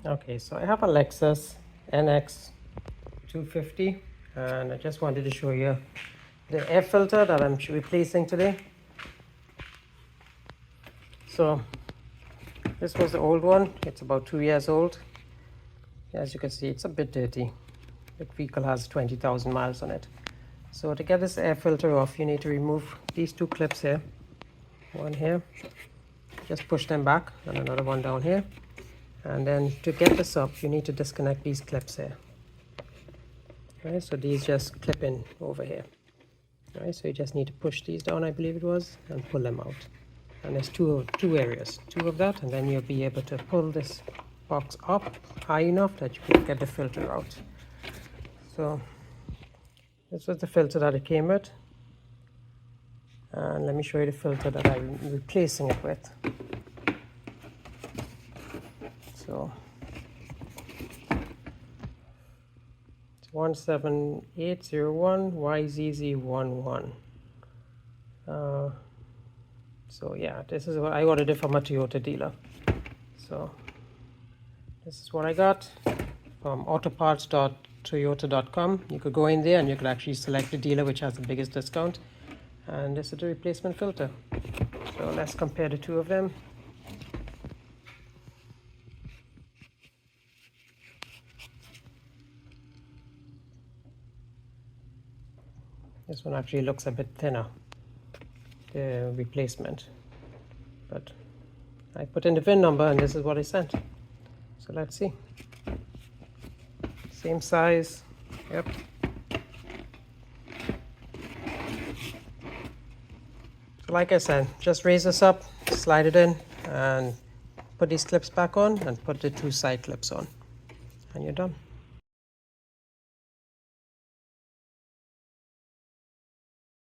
Okay, so I have a Lexus NX250 and I just wanted to show you the air filter that I'm replacing today. So this was the old one. It's about 2 years old. As you can see, it's a bit dirty. The vehicle has 20,000 miles on it. So to get this air filter off, you need to remove these two clips here. One here, just push them back, and another one down here. And then to get this up, you need to disconnect these clips here. Right, so these just clip in over here. Right, so you just need to push these down, I believe it was, and pull them out. And there's two areas, two of that, and then you'll be able to pull this box up high enough that you can get the filter out. So this was the filter that it came with. And let me show you the filter that I'm replacing it with. So it's 17801 YZZ11. So yeah, this is what I ordered it from a Toyota dealer. So this is what I got from autoparts.toyota.com. You could go in there and you could actually select the dealer which has the biggest discount. And this is the replacement filter. So let's compare the two of them. This one actually looks a bit thinner, the replacement. But I put in the VIN number and this is what I sent. So let's see. Same size, yep. So like I said, just raise this up, slide it in, and put these clips back on, and put the two side clips on. And you're done.